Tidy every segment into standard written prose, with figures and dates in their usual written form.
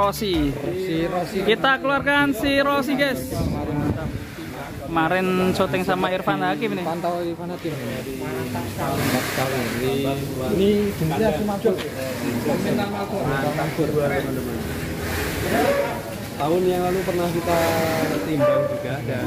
Rossi. Kita keluarkan si Rossi, guys. Kemarin syuting sama Irfan Hakim nih. Pantau Irfan Hakim. Mantap sekali. Ini jenisnya Sumatera. Tahun yang lalu pernah kita timbang juga dan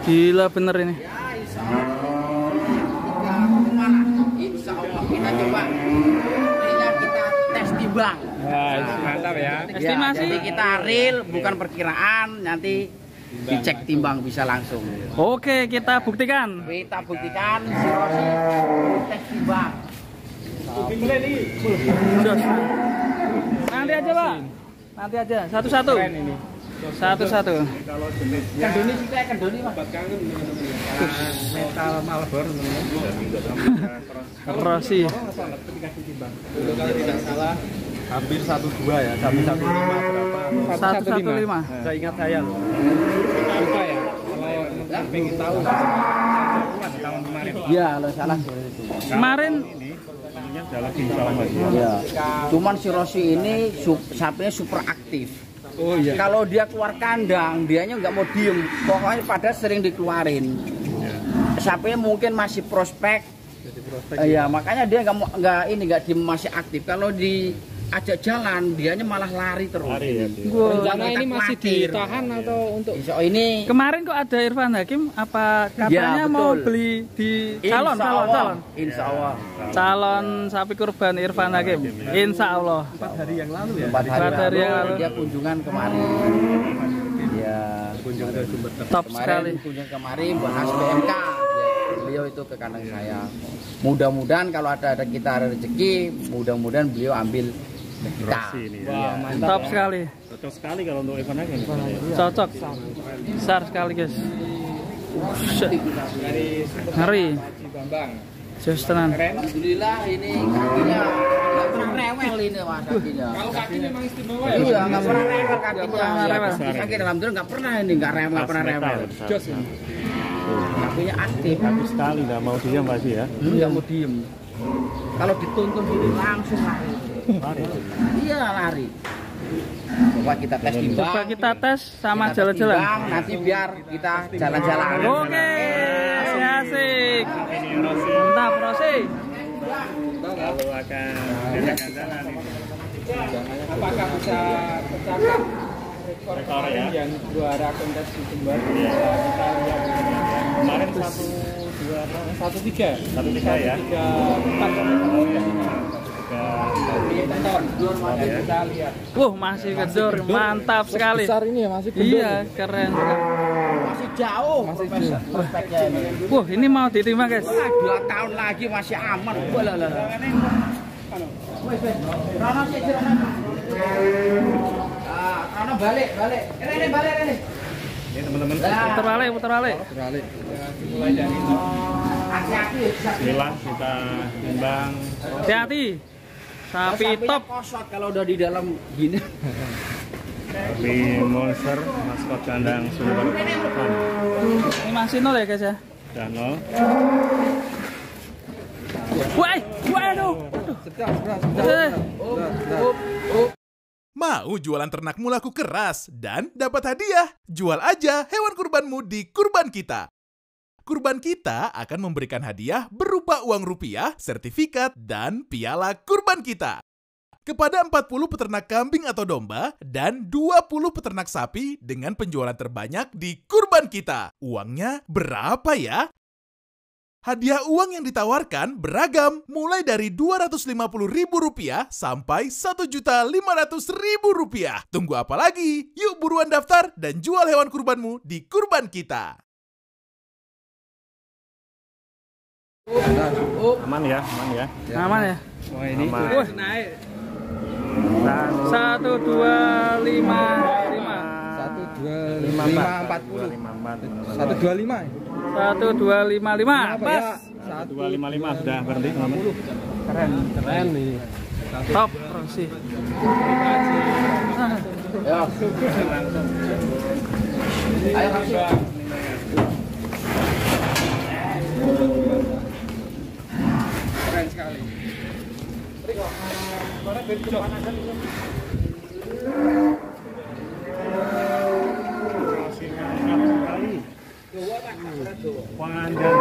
gila bener ini. Insya Allah kita coba kita tes timbang. mantap ya. Estimasi. Jadi kita real bukan perkiraan, nanti dicek timbang bisa langsung. Oke, kita buktikan. Kita buktikan si Rossi tes timbang. Jos. Nanti aja, Pak. Nanti aja. Satu-satu. Satu-satu. Kendoni sih kayak kendoni Mas. Metal Malbor Rossi. kalau tidak salah hampir 12 ya, 115 berapa? 115. Saya ingat saya loh. Lupa ya. Kalau pengen tahu tahun kemarin. Iya, lo salah seperti itu. Kemarin Iya. Cuman si Rossi ini sapinya super aktif. Oh iya. Kalau dia keluar kandang, dianya nggak mau diem. Pokoknya pada sering dikeluarin. Sapinya mungkin masih prospek. Iya, makanya dia nggak diem, masih aktif. Kalau diajak jalan, dianya malah lari terus. Rencana ini masih ditahan atau untuk So, ini kemarin kok ada Irfan Hakim, apa katanya Ya, mau betul. beli di calon Insya Allah. calon sapi kurban Irfan Hakim. Insya Allah. 4 hari yang lalu ya. 4 hari 4 hari yang lalu lalu. dia kunjungan kemarin. Ya, Kunjung ke sumber Top sekali. kemarin kunjung kemarin buat SBMK. Ya, beliau itu ke kandang saya. Mudah-mudahan kalau ada kita ada rezeki, mudah-mudahan beliau ambil ke kita. Wah, mantap. Top sekali. Cocok sekali kalau untuk Irfan Hakim. Cocok. Besar sekali, guys. Ngeri. Jos tenan. Alhamdulillah ini kakinya nggak pernah rewel ini Mas kakinya. Kalau kaki memang istimewa ya. Iya, nggak pernah rewel kakinya. pernah rewel. Kaki alhamdulillah nggak pernah ini, nggak pernah rewel. Jos ini. Kakinya aktif. Habis sekali nggak mau diam pasti ya. Nggak mau diem. Kalau dituntun ini langsung lari. Iya lari. Coba kita tes timbang. Coba kita tes sama Kita tes jalan-jalan. timbang, nanti biar kita jalan-jalan. Oke, asik. Mantap, Rossi. Lalu akan diadakan jalan ini. Apakah bisa tercatat rekor ya? yang juara kontes di Jember? Kita lihat Kemarin 1-3 1-3 ya. 3 ton. Kita lihat. Masih gedor, mantap sekali. Besar ini ya, masih gendut. Iya, keren. Masih jauh prospeknya ini. Ini mau diterima, guys. 2 tahun lagi masih aman. Rono sih, Rono balik. Ini balik ini. Ini teman-teman. Putar balik. Mulai dari Hati-hati. Bismillah kita timbang. Hati-hati. Sapi Sapinya top. kosot kalau udah di dalam gini. Sapi monster maskot kandang Sumber. Ini masih nol ya, guys ya. Dan 0. Waduh. Mau jualan ternakmu laku keras dan dapat hadiah? Jual aja hewan kurbanmu di Kurban Kita. Kurban Kita akan memberikan hadiah berupa uang rupiah, sertifikat, dan piala Kurban Kita kepada 40 peternak kambing atau domba dan 20 peternak sapi dengan penjualan terbanyak di Kurban Kita. Uangnya berapa ya? Hadiah uang yang ditawarkan beragam, mulai dari Rp250.000 sampai Rp1.500.000. Tunggu apa lagi? Yuk buruan daftar dan jual hewan kurbanmu di Kurban Kita. Aman ya. Aman ya? Wah ini Aman. naik. 125 125 40 125 Apa ya? pas 255 sudah berhenti. Keren nih. Top Rossi. Ya. Ayo Rossi. Keren sekali. Rossi mantap sekali. Panjang.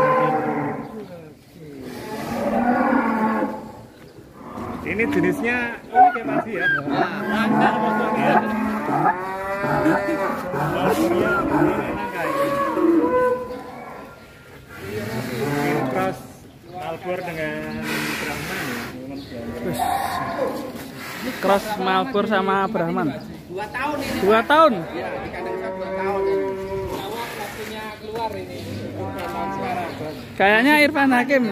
Ini jenisnya unik ya Mas ya? Mantap motornya. Motornya ini enak kayak ini cross Malbor dengan Brahman ya. Cross Malbor sama Brahman. 2 tahun ini. 2 tahun. Ya, di kandang 2 tahun ini. Waktunya keluar ini. Tahun sekarang. Kayaknya Irfan Hakim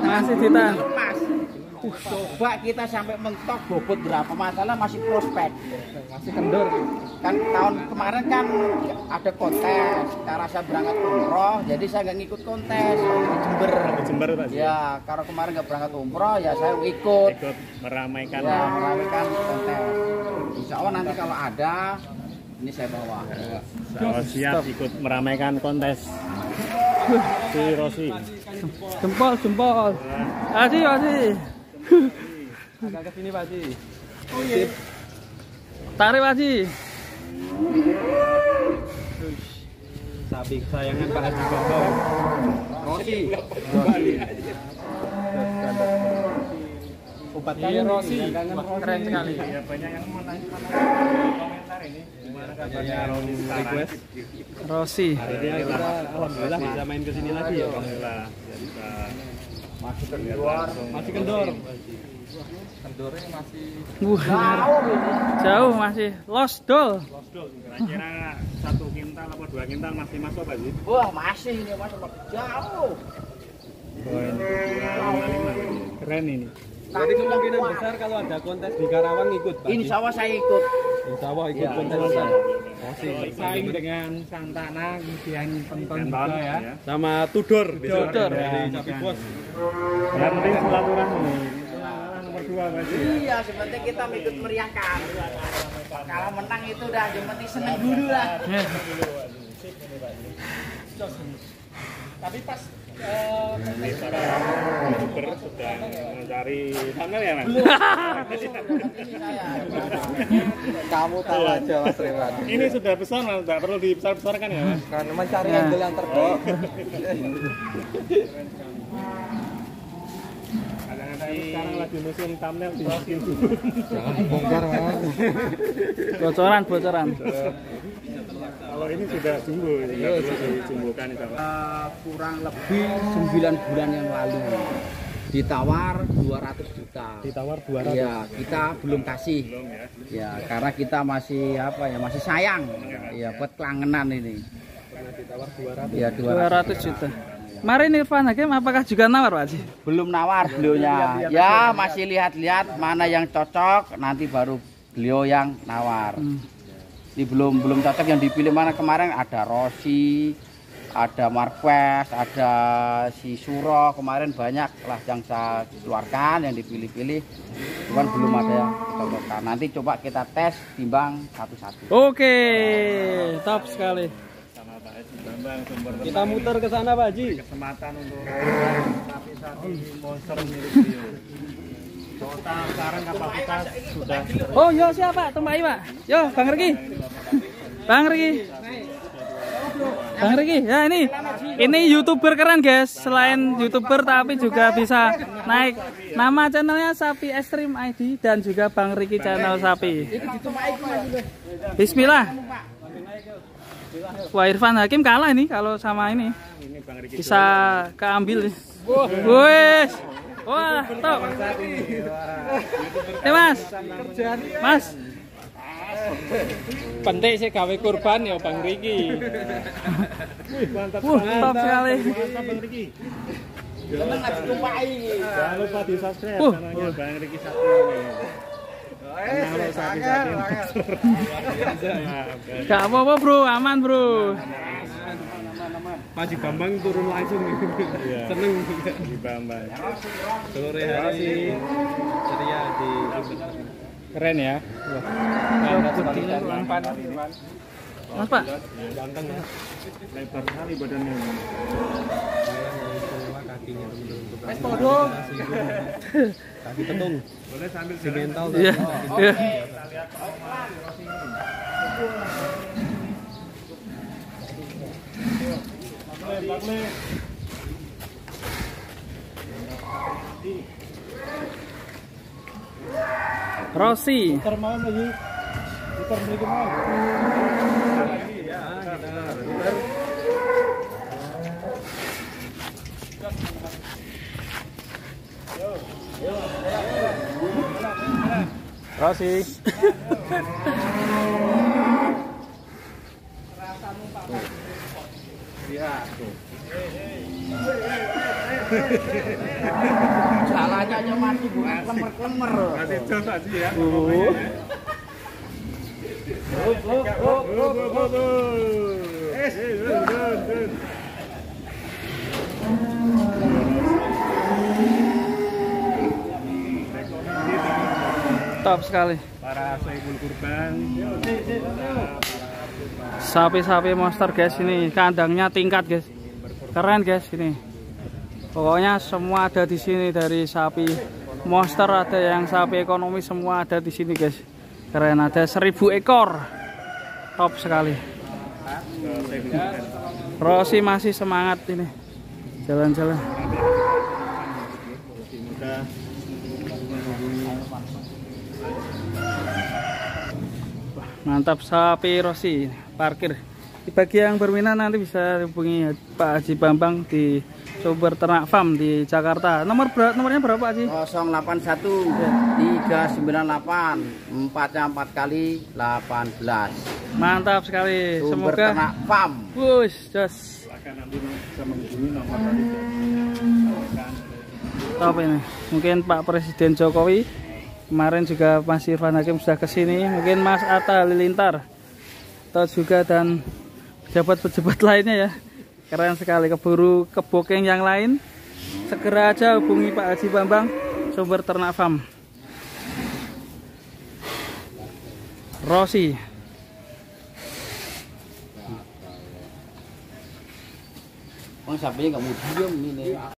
masih ditahan. Lepas. Coba kita sampai mentok bobot berapa masalah masih prospek. Masih kendor. Kan tahun kemarin kan ada kontes, karena saya berangkat umroh, jadi saya nggak ngikut kontes di Jember. Jember Pak. Ya, karena kemarin nggak berangkat umroh, ya saya ikut. Ikut meramaikan Ya, meramaikan kontes. Insya Allah nanti kalau ada, ini saya bawa. Kalau siap ikut meramaikan kontes si Rossi. Jempol. Masih. Agak ke sini Pak Ji. Tarik Haji. Sapi kesayangan Pak Haji Gandong. Rossi. Obat kangen Rossi. Keren sekali. Ya banyak yang mau nanya komentar ini gimana kabarnya Rossi sekarang. Rossi. Akhirnya kita alhamdulillah bisa main ke sini lagi ya. Alhamdulillah ya bisa Masih kendor. Masih kendor. Jauh masih lost doll. kira-kira 1 kintal atau 2 kintal masih masuk Pak Ji? Wah, masih ini Mas, jauh. Poin 2,5. Keren ini. Jadi kemungkinan besar kalau ada kontes di Karawang ikut Pak Ji. Insya Allah saya ikut. Insya Allah ikut Ya, kontes. insya Masih Saing dengan Santana, kemudian Penton juga juga ya. ya. Sama Tudor Tudor. dari Sapi Bos. Yang penting silaturahmi. Nomor 2 Pak Ji. Iya, sebenarnya kita ikut meriahkan. Kalau menang itu udah yang penting seneng dulu lah. Tapi pas Ini para youtuber sedang mencari thumbnail ya Mas? kamu tahu aja Mas Rewan. Ini sudah besar Mas, tidak perlu dibesar-besarkan ya Mas? Karena mencari angle yang terbaik. Kadang-kadang sekarang lagi musim thumbnail di YouTube. Jangan bongkar Mas. Bocoran. Kalau ini sudah jumbo, tidak perlu dijumbokan insya Allah. Kurang lebih 9 bulan yang lalu ditawar 200 juta. Ditawar 200. Iya, kita belum kasih. Belum ya. Ya, karena kita masih masih sayang. Ya, buat kelangenan ini. Pernah ditawar 200. Ya, 200 juta. Kemarin Irfan Hakim apakah juga nawar Pak Haji? Belum nawar beliaunya. Ya, masih lihat-lihat mana yang cocok, nanti baru beliau yang nawar. Ini belum cocok yang dipilih mana kemarin ada Rossi, ada Marquez, ada si Suro, kemarin banyak lah yang saya keluarkan yang dipilih-pilih, cuman belum ada yang cocokkan. Nanti coba kita tes timbang satu-satu. Oke, top sekali. Sama Pak Haji Bambang sumber Kita muter ke sana Pak Haji. kesempatan untuk sapi-sapi monster milik beliau. Total sekarang kapasitas sudah Oh, yo siapa? Tempai Pak. Yo, Bang Riki. Bang Riki, ya ini YouTuber keren guys. Selain YouTuber tapi juga bisa naik. Nama channelnya Sapi Extreme ID dan juga Bang Riki channel sapi. Bismillah. Wah, Irfan Hakim kalah ini kalau sama ini. Bang Riki Bisa keambil nih. Wes. Wah, top. Mas. Penting sih gawe kurban ya Bang Riki. mantap Top sekali. mantap Bang Riki. Jangan lupa di subscribe channelnya Bang Riki Sapi ini. Kalau sapi-sapi monster. Gak apa-apa bro, aman bro. Pak Haji Bambang turun langsung nih. Iya. Seneng. Di Bambang. Sore hari ceria di keren ya. Mas Pak, Ganteng ya. Lebar sekali badannya. Kakinya teman-teman. Es podong. Kaki petung. Boleh sambil Si mental. iya, iya. Rossi, Putar malam lagi. Putar beli kemana? Rossi. Jalannya aja masih bukan klemer-klemer. Masih jos aja ya. top sekali. Para Saiful Kurban. Sapi-sapi monster guys, ini kandangnya tingkat guys. Keren guys ini. Pokoknya semua ada di sini, dari sapi monster, ada yang sapi ekonomi, semua ada di sini guys. Keren, ada 1000 ekor. Top sekali. Rossi masih semangat ini. Jalan-jalan. Mantap sapi Rossi. Parkir. Di bagi yang berminat nanti bisa hubungi Pak Haji Bambang di Sumber Ternak Farm di Jakarta. Nomornya berapa Pak Haji? 081 398 4 kali 18. Mantap sekali. Sumber Semoga Ternak Farm. wush, jos. Akan nanti bisa menghubungi nomor tadi. Top ini. Mungkin Pak Presiden Jokowi kemarin juga Mas Irfan Hakim sudah kesini. Mungkin Mas Atta Halilintar atau juga dan pejabat-pejabat lainnya ya. Keren sekali. Keburu kebokeng yang lain, segera aja hubungi Pak Haji Bambang Sumber Ternak Farm. Rossi. Bang sapinya nggak mau diem ini.